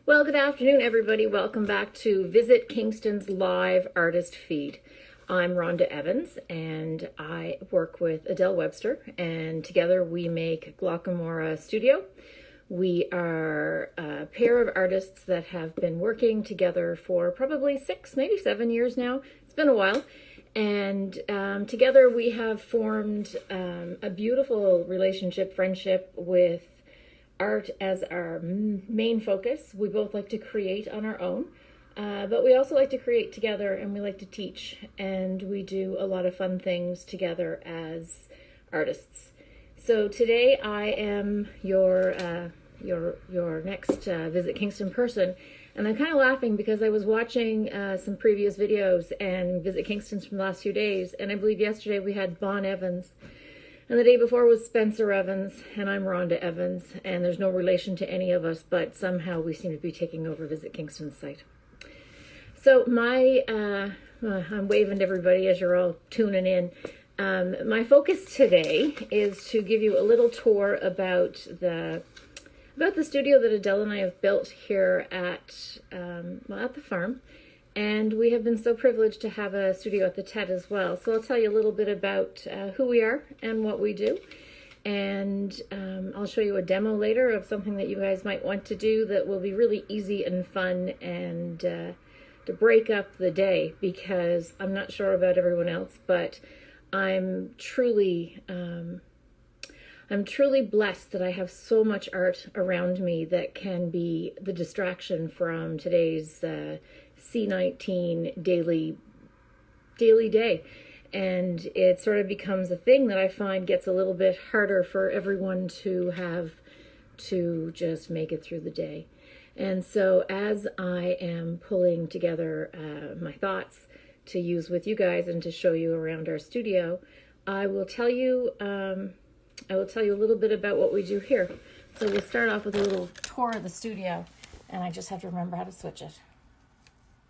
Well, good afternoon, everybody. Welcome back to Visit Kingston's live artist feed. I'm Rhonda Evans, and I work with Adele Webster, and together we make Glocca Morra Studio. We are a pair of artists that have been working together for probably 6, maybe 7 years now. It's been a while. And together we have formed a beautiful relationship, friendship with art as our main focus. We both like to create on our own, but we also like to create together, and we like to teach, and we do a lot of fun things together as artists. So today I am your next Visit Kingston person, and I'm kind of laughing because I was watching some previous videos and Visit Kingston's from the last few days, and I believe yesterday we had Bon Evans. And the day before was Spencer Evans, and I'm Rhonda Evans, and there's no relation to any of us, but somehow we seem to be taking over Visit Kingston's site. So I'm waving to everybody as you're all tuning in. My focus today is to give you a little tour about the studio that Adele and I have built here at the farm. And we have been so privileged to have a studio at the Tett as well. So I'll tell you a little bit about who we are and what we do. And I'll show you a demo later of something that you guys might want to do that will be really easy and fun and to break up the day, because I'm not sure about everyone else, but I'm truly blessed that I have so much art around me that can be the distraction from today's C19 daily day. And it sort of becomes a thing that I find gets a little bit harder for everyone to have to just make it through the day. And so as I am pulling together my thoughts to use with you guys and to show you around our studio, I will tell you a little bit about what we do here. So we'll start off with a little tour of the studio, and I just have to remember how to switch it.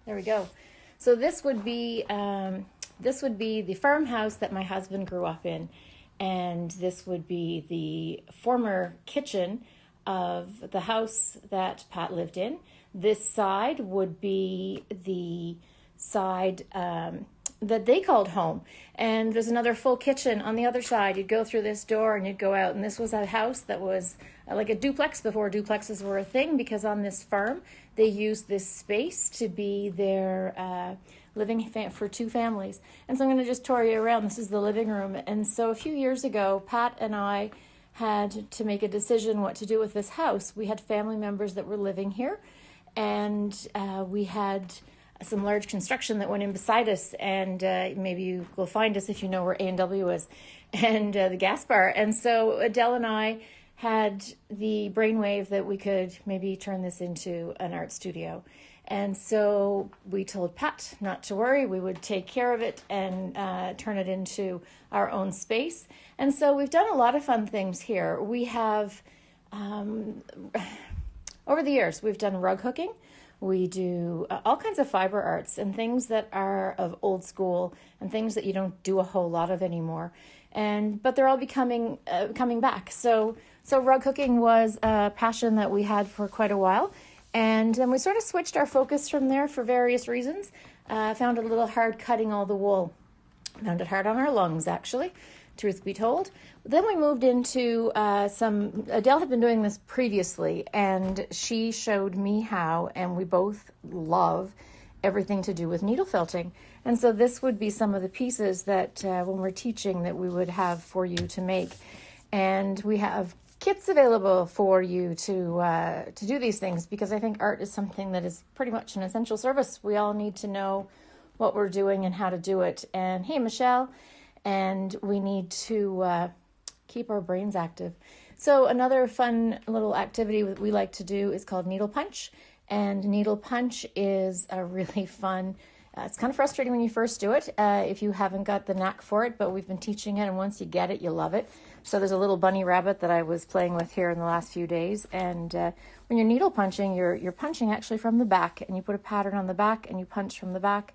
There we go. So this would be the farmhouse that my husband grew up in, and this would be the former kitchen of the house that Pat lived in. This side would be the side that they called home, and there's another full kitchen on the other side. You'd go through this door and you'd go out, and this was a house that was like a duplex before duplexes were a thing, because on this farm they used this space to be their living for 2 families. And so I'm going to just tour you around. This is the living room. And so a few years ago, Pat and I had to make a decision what to do with this house. We had family members that were living here, and we had some large construction that went in beside us, and maybe you will find us if you know where A&W is, and the gas bar. And so Adele and I had the brainwave that we could maybe turn this into an art studio. And so we told Pat not to worry, we would take care of it and turn it into our own space. And so we've done a lot of fun things here. We have, over the years, we've done rug hooking. We do all kinds of fiber arts and things that are of old school and things that you don't do a whole lot of anymore. But they're all coming back. So rug hooking was a passion that we had for quite a while. And then we sort of switched our focus from there for various reasons. Found it a little hard cutting all the wool. Found it hard on our lungs, actually, truth be told. Then we moved into Adele had been doing this previously, and she showed me how, and we both love everything to do with needle felting. And so this would be some of the pieces that when we're teaching that we would have for you to make. And we have kits available for you to do these things, because I think art is something that is pretty much an essential service. We all need to know what we're doing and how to do it. And hey, Michelle, and we need to keep our brains active. So another fun little activity we like to do is called needle punch. And needle punch is a really fun, it's kind of frustrating when you first do it if you haven't got the knack for it, but we've been teaching it, and once you get it, you love it. So there's a little bunny rabbit that I was playing with here in the last few days, and when you're needle punching, you're punching actually from the back, and you put a pattern on the back, and you punch from the back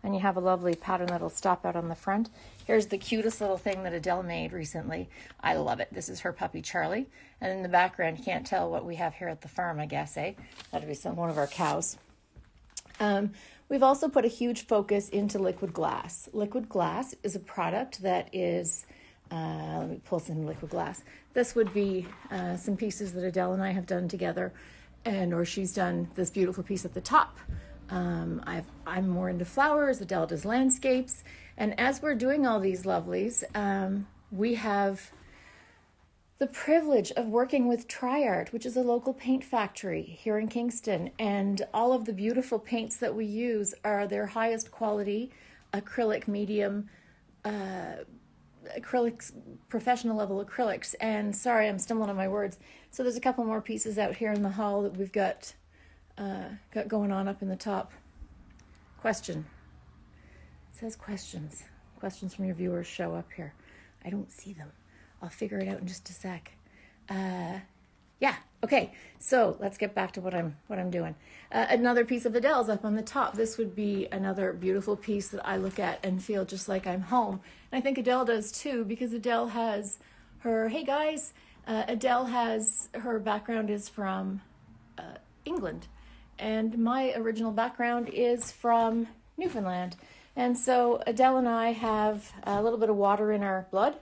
and you have a lovely pattern that'll stop out on the front. Here's the cutest little thing that Adele made recently. I love it. This is her puppy Charlie, and in the background you can't tell what we have here at the farm, I guess, eh? That'd be one of our cows. We've also put a huge focus into liquid glass. Liquid glass is a product that is, let me pull some liquid glass. This would be some pieces that Adele and I have done together, or she's done this beautiful piece at the top. I'm more into flowers, Adele does landscapes, and as we're doing all these lovelies, we have the privilege of working with TriArt, which is a local paint factory here in Kingston, and all of the beautiful paints that we use are their highest quality acrylic medium acrylics, professional level acrylics. And sorry, I'm stumbling on my words. So there's a couple more pieces out here in the hall that we've got going on up in the top. Question. It says questions. Questions from your viewers show up here. I don't see them. I'll figure it out in just a sec. Yeah, okay. So let's get back to what I'm doing. Another piece of Adele's up on the top. This would be another beautiful piece that I look at and feel just like I'm home. And I think Adele does too, because Adele has her, hey guys, Adele has, her background is from England. And my original background is from Newfoundland. And so Adele and I have a little bit of water in our blood.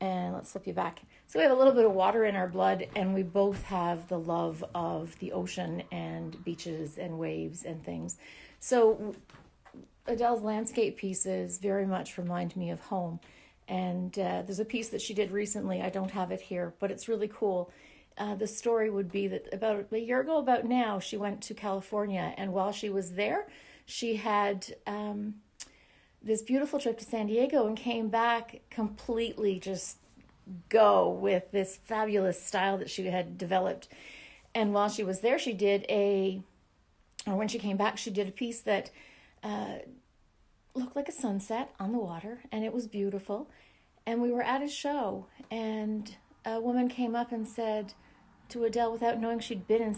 And let's flip you back. So we have a little bit of water in our blood, and we both have the love of the ocean and beaches and waves and things. So Adele's landscape pieces very much remind me of home. And there's a piece that she did recently. I don't have it here, but it's really cool. The story would be that about a year ago, about now, she went to California, and while she was there, she had this beautiful trip to San Diego and came back completely just go with this fabulous style that she had developed. And while she was there, she did when she came back, she did a piece that looked like a sunset on the water, and it was beautiful. And we were at a show, and a woman came up and said to Adele, without knowing she'd been in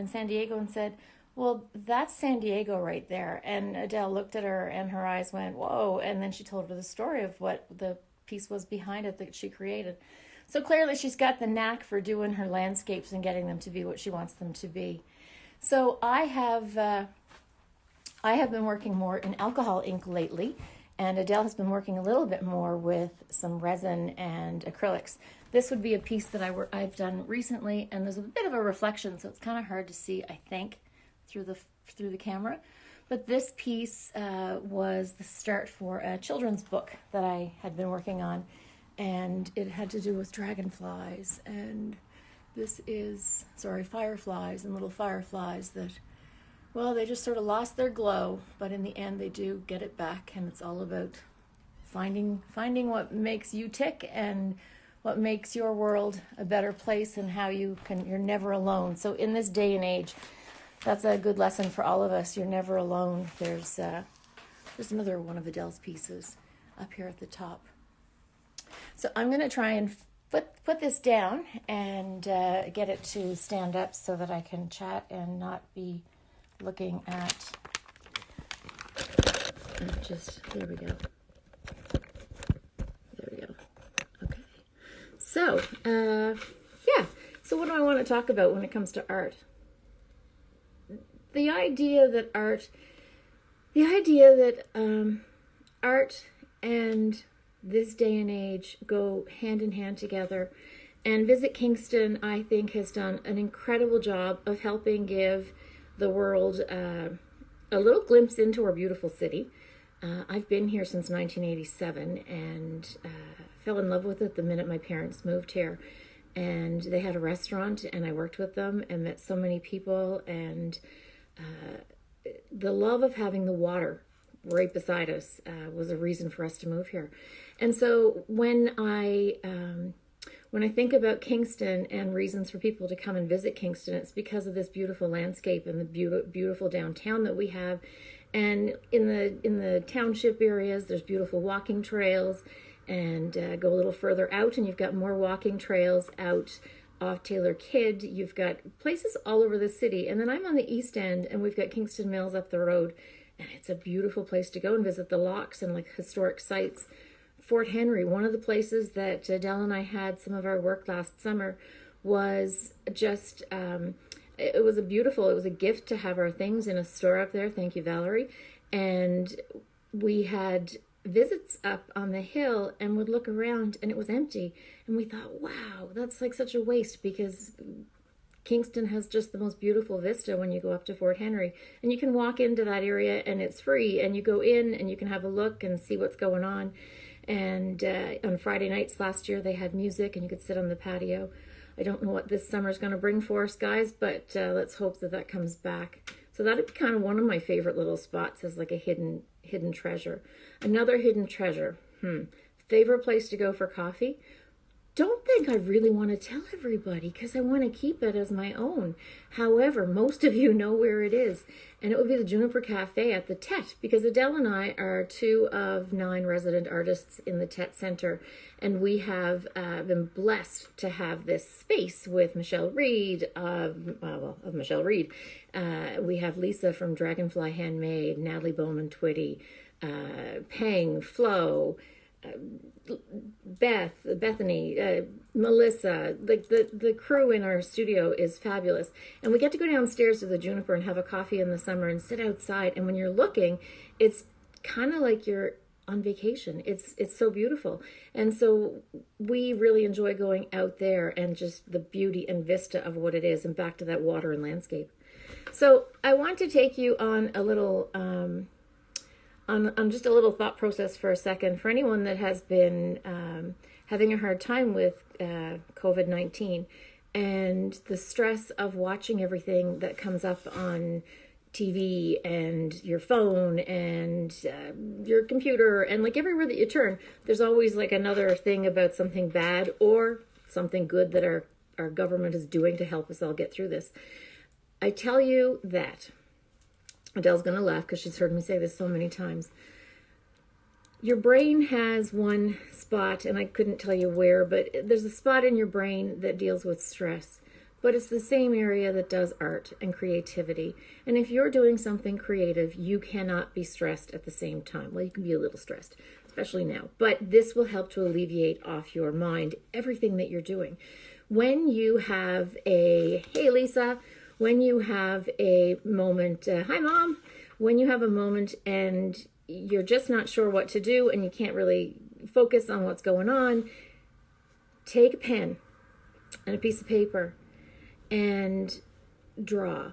San Diego, and said, "Well, that's San Diego right there." And Adele looked at her and her eyes went, "Whoa." And then she told her the story of what the piece was behind it that she created. So clearly she's got the knack for doing her landscapes and getting them to be what she wants them to be. So I have been working more in alcohol ink lately, and Adele has been working a little bit more with some resin and acrylics. This would be a piece that I've done recently, and there's a bit of a reflection, so it's kind of hard to see, I think, through the camera. But this piece was the start for a children's book that I had been working on, and it had to do with dragonflies, and this is, fireflies and little fireflies that, well, they just sort of lost their glow, but in the end they do get it back, and it's all about finding what makes you tick and what makes your world a better place, and how you're never alone. So in this day and age, that's a good lesson for all of us. You're never alone. There's another one of Adele's pieces up here at the top. So I'm going to try and put this down and get it to stand up so that I can chat and not be looking at there we go. There we go. Okay. So, yeah. So what do I want to talk about when it comes to art? The idea that art and this day and age go hand in hand together. And Visit Kingston, I think, has done an incredible job of helping give the world a little glimpse into our beautiful city. I've been here since 1987 and fell in love with it the minute my parents moved here. And they had a restaurant, and I worked with them and met so many people, and the love of having the water right beside us was a reason for us to move here. And so when I think about Kingston and reasons for people to come and visit Kingston, it's because of this beautiful landscape and the beautiful downtown that we have. And in the township areas, there's beautiful walking trails, and go a little further out and you've got more walking trails out off Taylor Kidd. You've got places all over the city. And then I'm on the East End, and we've got Kingston Mills up the road. And it's a beautiful place to go and visit the locks and like historic sites. Fort Henry, one of the places that Adele and I had some of our work last summer, was just, it was a gift to have our things in a store up there. Thank you, Valerie. And we had visits up on the hill and would look around and it was empty. And we thought, wow, that's like such a waste, because Kingston has just the most beautiful vista when you go up to Fort Henry. And you can walk into that area and it's free, and you go in and you can have a look and see what's going on. And on Friday nights last year, they had music and you could sit on the patio. I don't know what this summer's going to bring for us, guys, but let's hope that that comes back. So that'd be kind of one of my favorite little spots, as like a hidden treasure. Another hidden treasure. Favorite place to go for coffee? Don't think I really want to tell everybody, because I want to keep it as my own. However, most of you know where it is, and it would be the Juniper Cafe at the Tett, because Adele and I are 2 of 9 resident artists in the Tett Centre, and we have been blessed to have this space with Michelle Reed of Michelle Reed. We have Lisa from Dragonfly Handmade, Natalie Bowman Twitty, Peng, Flo, Bethany, Melissa. Like the crew in our studio is fabulous, and we get to go downstairs to the Juniper and have a coffee in the summer and sit outside, and when you're looking, it's kind of like you're on vacation. It's so beautiful, and so we really enjoy going out there and just the beauty and vista of what it is, and back to that water and landscape. So I want to take you on a little on just a little thought process for a second. For anyone that has been having a hard time with COVID-19 and the stress of watching everything that comes up on TV and your phone and your computer, and like everywhere that you turn, there's always like another thing about something bad or something good that our government is doing to help us all get through this. I tell you that, Adele's going to laugh because she's heard me say this so many times. Your brain has one spot, and I couldn't tell you where, but there's a spot in your brain that deals with stress. But it's the same area that does art and creativity. And if you're doing something creative, you cannot be stressed at the same time. Well, you can be a little stressed, especially now. But this will help to alleviate off your mind everything that you're doing. When you have a, hey Lisa, when you have a moment, hi Mom, when you have a moment and you're just not sure what to do and you can't really focus on what's going on, take a pen and a piece of paper and draw,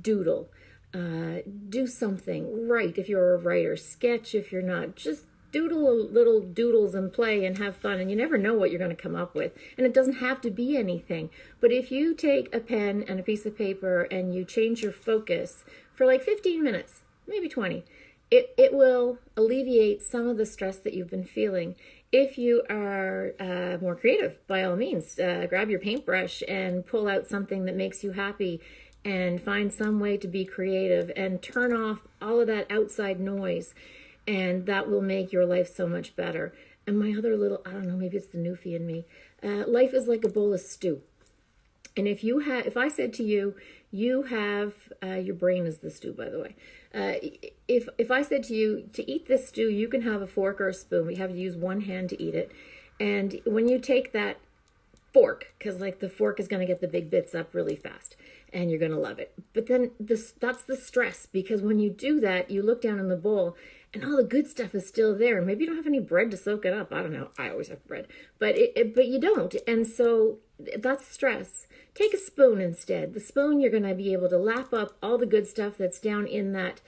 doodle, do something, write if you're a writer, sketch if you're not, just doodle little doodles and play and have fun, and you never know what you're going to come up with. And it doesn't have to be anything, but if you take a pen and a piece of paper and you change your focus for like 15 minutes, maybe 20, it will alleviate some of the stress that you've been feeling. If you are more creative, by all means, grab your paintbrush and pull out something that makes you happy and find some way to be creative and turn off all of that outside noise. And that will make your life so much better. And my other little, I don't know, maybe it's the newfie in me. Life is like a bowl of stew. And if I said to you, you have, your brain is the stew, by the way. If I said to you, to eat this stew, you can have a fork or a spoon. We have to use one hand to eat it. And when you take that fork, because like the fork is going to get the big bits up really fast, and you're going to love it. But then that's the stress, because when you do that, you look down in the bowl, and all the good stuff is still there. Maybe you don't have any bread to soak it up. I don't know. I always have bread. But you don't. And so that's stress. Take a spoon instead. The spoon, you're going to be able to lap up all the good stuff that's down in that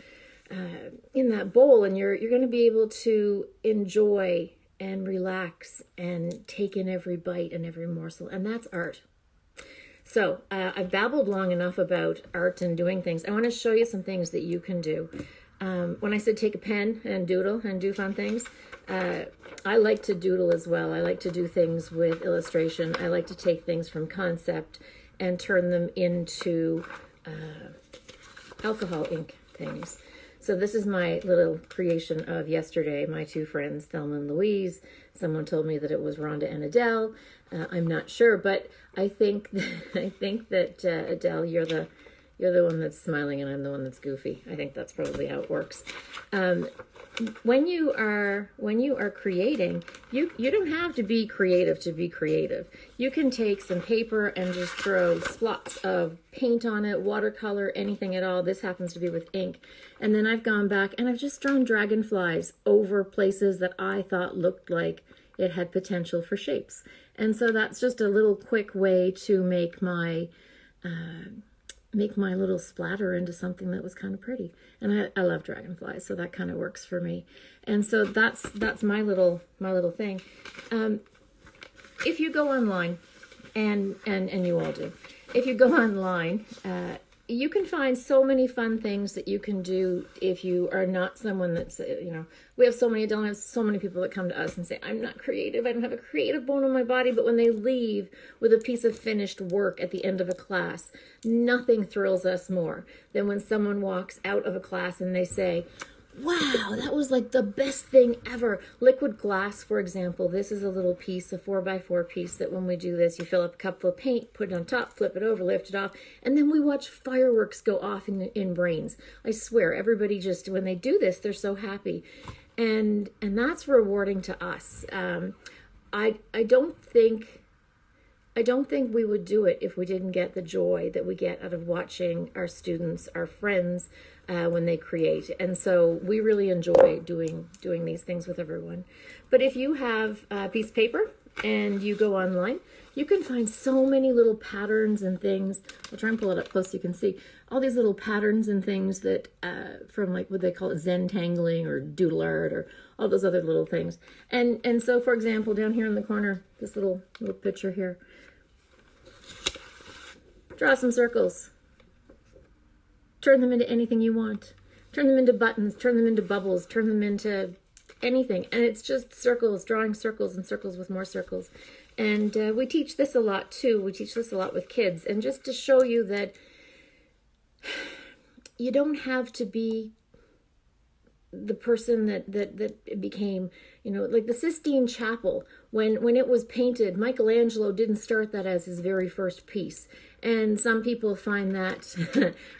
bowl, and you're going to be able to enjoy and relax and take in every bite and every morsel. And that's art. So I've babbled long enough about art and doing things. I want to show you some things that you can do. When I said take a pen and doodle and do fun things, I like to doodle as well. I like to do things with illustration. I like to take things from concept and turn them into alcohol ink things. So this is my little creation of yesterday. My 2 friends, Thelma and Louise. Someone told me that it was Rhonda and Adele. I'm not sure, but I think that Adele, you're You're the one that's smiling and I'm the one that's goofy. I think that's probably how it works. When you are creating, you don't have to be creative to be creative. You can take some paper and just throw splots of paint on it, watercolor, anything at all. This happens to be with ink. And then I've gone back and I've just drawn dragonflies over places that I thought looked like it had potential for shapes. And so that's just a little quick way to make my little splatter into something that was kind of pretty. And I love dragonflies, so that kind of works for me. And so that's my little thing. If you go online, and you all do, if you go online, you can find so many fun things that you can do if you are not someone that's, we have so many, Adele, have so many people that come to us and say, I'm not creative, I don't have a creative bone in my body, but when they leave with a piece of finished work at the end of a class, nothing thrills us more than when someone walks out of a class and they say, wow, that was like the best thing ever. Liquid glass, for example, this is a little piece, a 4x4 piece that when we do this, you fill up a cup full of paint, put it on top, flip it over, lift it off, and then we watch fireworks go off in brains. I swear, everybody just, when they do this, they're so happy. And that's rewarding to us. I don't think we would do it if we didn't get the joy that we get out of watching our students, our friends, when they create. And so we really enjoy doing these things with everyone. But if you have a piece of paper and you go online, you can find so many little patterns and things. I'll try and pull it up close so you can see. All these little patterns and things that from like what they call it, Zen tangling or doodle art or all those other little things. And so, for example, down here in the corner, this little picture here, draw some circles. Turn them into anything you want. Turn them into buttons, turn them into bubbles, turn them into anything. And it's just circles, drawing circles and circles with more circles. And we teach this a lot too. We teach this a lot with kids. And just to show you that you don't have to be the person that became, like the Sistine Chapel. When it was painted, Michelangelo didn't start that as his very first piece. And some people find that,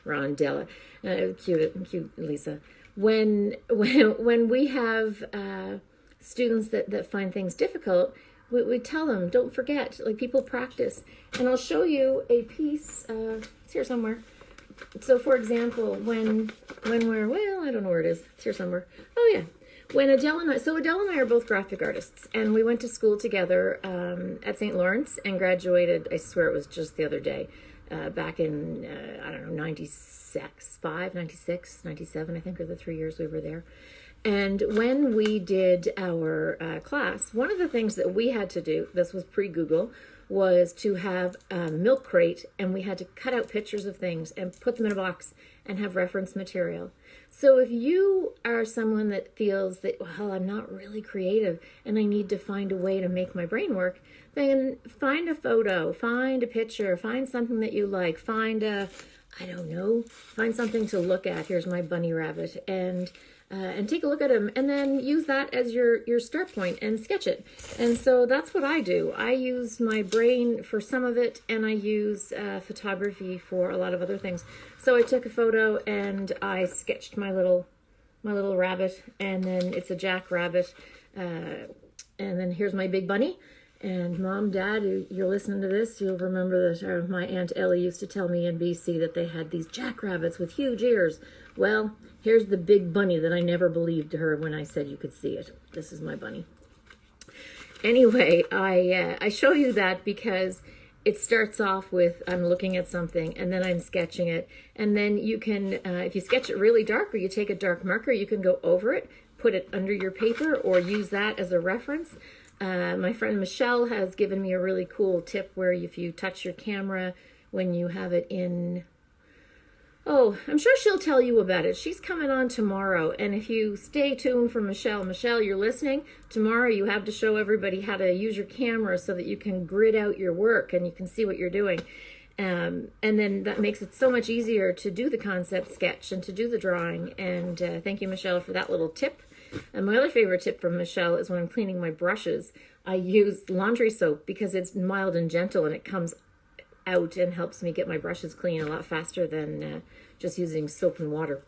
Rhonda, cute Lisa. When we have students that find things difficult, we tell them, don't forget, like people practice. And I'll show you a piece, it's here somewhere. So for example, when we're, well, I don't know where it is. It's here somewhere. Oh yeah. When Adele and I are both graphic artists, and we went to school together at St. Lawrence and graduated, I swear it was just the other day, back in, 96, 97, I think, are the 3 years we were there. And when we did our class, one of the things that we had to do, this was pre-Google, was to have a milk crate, and we had to cut out pictures of things and put them in a box and have reference material. So if you are someone that feels that, well, I'm not really creative and I need to find a way to make my brain work, then find a photo, find a picture, find something that you like, find something to look at. Here's my bunny rabbit, and take a look at him, and then use that as your start point and sketch it. And so that's what I do. I use my brain for some of it, and I use photography for a lot of other things. So I took a photo and I sketched my little rabbit, and then it's a jackrabbit, and then here's my big bunny. And Mom, Dad, you're listening to this, you'll remember that my Aunt Ellie used to tell me in BC that they had these jackrabbits with huge ears. Well, here's the big bunny that I never believed her when I said you could see it. This is my bunny. Anyway, I show you that because it starts off with I'm looking at something and then I'm sketching it. And then you can, if you sketch it really dark or you take a dark marker, you can go over it, put it under your paper, or use that as a reference. My friend Michelle has given me a really cool tip where if you touch your camera when you have it in, I'm sure she'll tell you about it. She's coming on tomorrow, and if you stay tuned for Michelle, you're listening, tomorrow you have to show everybody how to use your camera so that you can grid out your work and you can see what you're doing. And then that makes it so much easier to do the concept sketch and to do the drawing. And thank you, Michelle, for that little tip. And my other favorite tip from Michelle is when I'm cleaning my brushes, I use laundry soap because it's mild and gentle and it comes out and helps me get my brushes clean a lot faster than just using soap and water.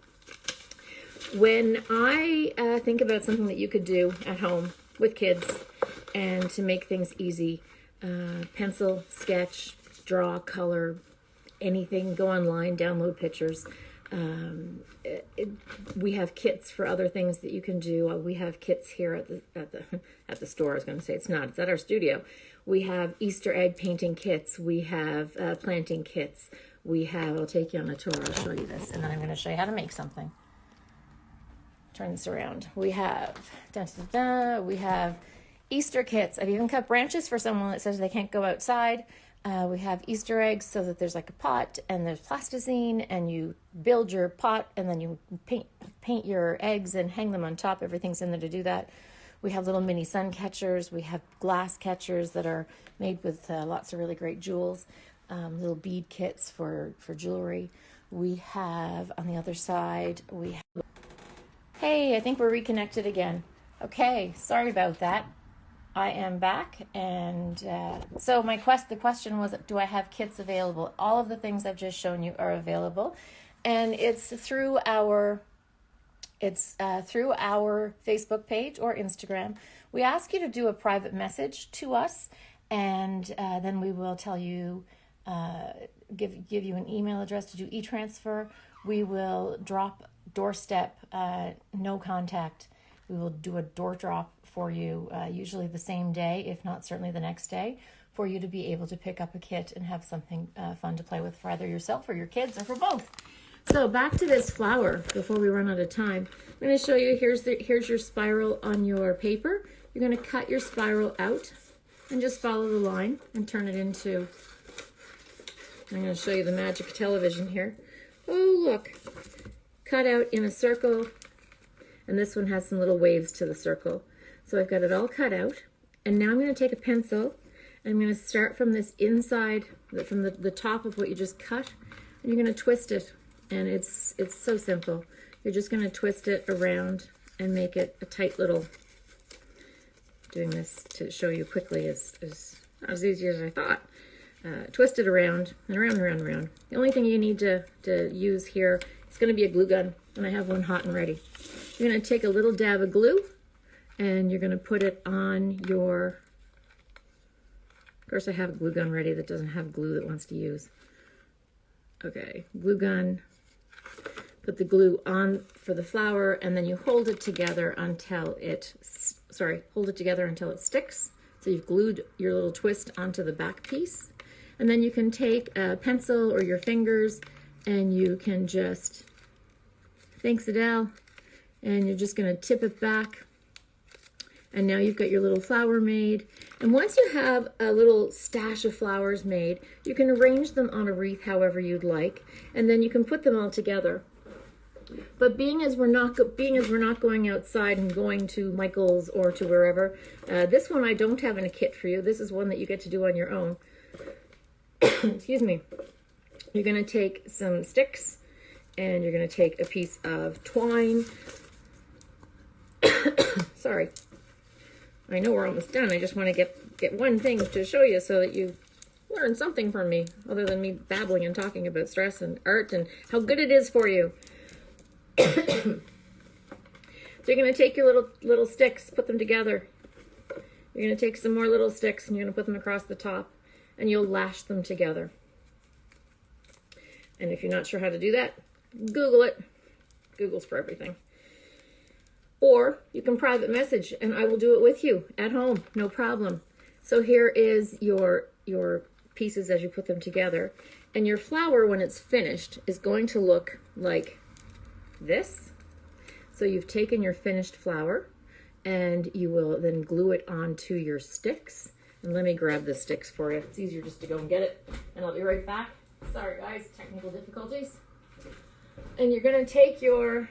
When I think about something that you could do at home with kids and to make things easy, pencil, sketch, draw, color, anything, go online, download pictures. We have kits for other things that you can do. We have kits here at the store. I was going to say it's not. It's at our studio. We have Easter egg painting kits. We have planting kits. We have. I'll take you on a tour. I'll show you this, and then I'm going to show you how to make something. Turn this around. We have we have Easter kits. I've even cut branches for someone that says they can't go outside. We have Easter eggs so that there's like a pot and there's plasticine, and you build your pot and then you paint your eggs and hang them on top. Everything's in there to do that. We have little mini sun catchers. We have glass catchers that are made with lots of really great jewels. Little bead kits for jewelry. We have on the other side, we have... Hey, I think we're reconnected again. Okay, sorry about that. I am back, and so the question was, do I have kits available? All of the things I've just shown you are available, and it's through our Facebook page or Instagram. We ask you to do a private message to us, and then we will tell you, give you an email address to do e-transfer. We will drop doorstep, no contact. We will do a door drop for you, usually the same day, if not certainly the next day, for you to be able to pick up a kit and have something fun to play with for either yourself or your kids, or for both. So back to this flower before we run out of time. I'm going to show you, here's your spiral on your paper. You're going to cut your spiral out and just follow the line and turn it into, I'm going to show you the magic of television here. Oh, look, cut out in a circle, and this one has some little waves to the circle. So I've got it all cut out, and now I'm going to take a pencil, and I'm going to start from this inside, from the top of what you just cut, and you're going to twist it, and it's so simple. You're just going to twist it around and make it a tight little, doing this to show you quickly is not as easy as I thought. Twist it around and around and around and around. The only thing you need to use here is going to be a glue gun, and I have one hot and ready. You're going to take a little dab of glue, and you're going to put it on your, of course I have a glue gun ready that doesn't have glue that wants to use. Okay, glue gun, put the glue on for the flower, and then you hold it together until it, hold it together until it sticks. So you've glued your little twist onto the back piece. And then you can take a pencil or your fingers, and you can just, thanks Adele, and you're just going to tip it back. And now you've got your little flower made. And once you have a little stash of flowers made, you can arrange them on a wreath however you'd like, and then you can put them all together. But being as we're not going outside and going to Michael's or to wherever, this one I don't have in a kit for you. This is one that you get to do on your own. Excuse me. You're going to take some sticks, and you're going to take a piece of twine. Sorry. I know we're almost done. I just want to get one thing to show you so that you learn something from me, other than me babbling and talking about stress and art and how good it is for you. So you're going to take your little sticks, put them together. You're going to take some more little sticks, and you're going to put them across the top, and you'll lash them together. And if you're not sure how to do that, Google it. Google's for everything. Or you can private message, and I will do it with you at home, no problem. So here is your pieces as you put them together. And your flower, when it's finished, is going to look like this. So you've taken your finished flower, and you will then glue it onto your sticks. And let me grab the sticks for you. It's easier just to go and get it, and I'll be right back. Sorry guys, technical difficulties. And you're going to take your, and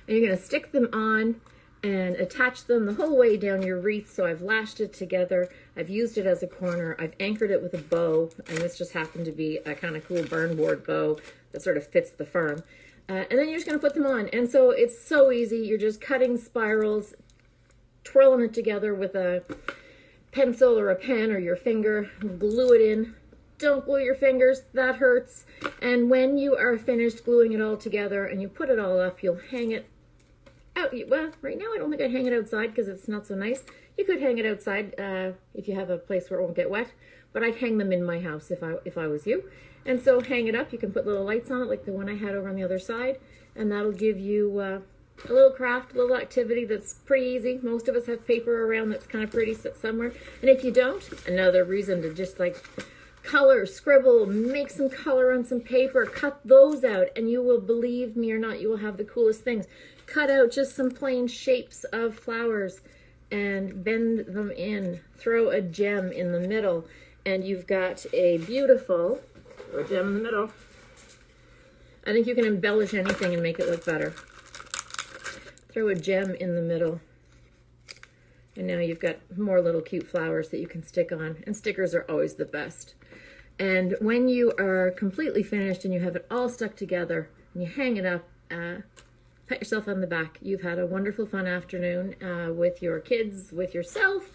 you're going to stick them on and attach them the whole way down your wreath. So I've lashed it together. I've used it as a corner. I've anchored it with a bow, and this just happened to be a kind of cool burn board bow that sort of fits the firm. And then you're just going to put them on. And so it's so easy. You're just cutting spirals, twirling it together with a pencil or a pen or your finger, glue it in. Don't glue your fingers, that hurts. And when you are finished gluing it all together and you put it all up, you'll hang it out. Well, right now I don't think I'd hang it outside because it's not so nice. You could hang it outside if you have a place where it won't get wet, but I'd hang them in my house if I was you. And so hang it up. You can put little lights on it like the one I had over on the other side, and that'll give you a little craft, a little activity that's pretty easy. Most of us have paper around that's kind of pretty set somewhere. And if you don't, another reason to just like color, scribble, make some color on some paper, cut those out, and you will, believe me or not, you will have the coolest things. Cut out just some plain shapes of flowers and bend them in. Throw a gem in the middle, and you've got a beautiful, throw a gem in the middle. I think you can embellish anything and make it look better. Throw a gem in the middle. And now you've got more little cute flowers that you can stick on. And stickers are always the best. And when you are completely finished and you have it all stuck together and you hang it up, pat yourself on the back. You've had a wonderful, fun afternoon with your kids, with yourself,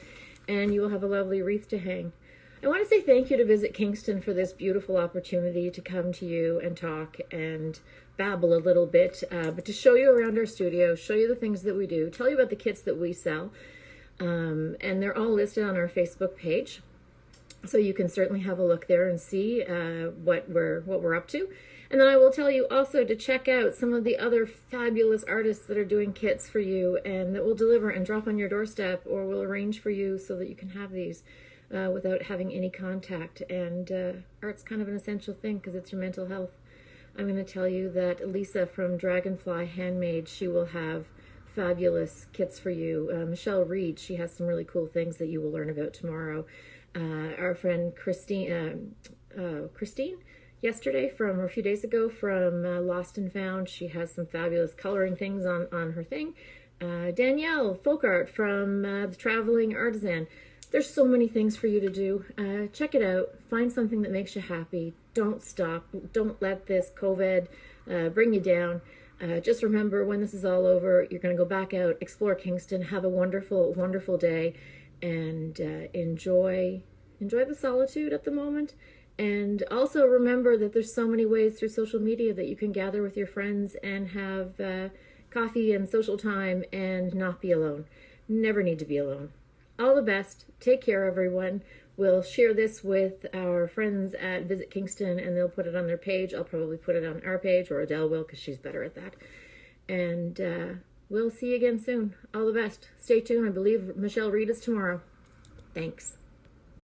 and you will have a lovely wreath to hang. I want to say thank you to Visit Kingston for this beautiful opportunity to come to you and talk and babble a little bit, but to show you around our studio, show you the things that we do, tell you about the kits that we sell, and they're all listed on our Facebook page. So you can certainly have a look there and see what we're up to. And then I will tell you also to check out some of the other fabulous artists that are doing kits for you and that will deliver and drop on your doorstep, or will arrange for you so that you can have these without having any contact. And art's kind of an essential thing because it's your mental health. I'm going to tell you that Lisa from Dragonfly Handmade, she will have fabulous kits for you. Michelle Reed, she has some really cool things that you will learn about tomorrow. Our friend Christine yesterday or a few days ago from Lost and Found, she has some fabulous coloring things on her thing. Danielle Folk Art from the Traveling Artisan. There's so many things for you to do. Check it out. Find something that makes you happy. Don't stop. Don't let this COVID bring you down. Just remember, when this is all over, you're going to go back out, explore Kingston, have a wonderful, wonderful day, and enjoy the solitude at the moment. And also remember that there's so many ways through social media that you can gather with your friends and have coffee and social time and not be alone. Never need to be alone. All the best. Take care, everyone. We'll share this with our friends at Visit Kingston, and they'll put it on their page. I'll probably put it on our page, or Adele will, because she's better at that. And we'll see you again soon. All the best. Stay tuned. I believe Michelle Reed is tomorrow. Thanks.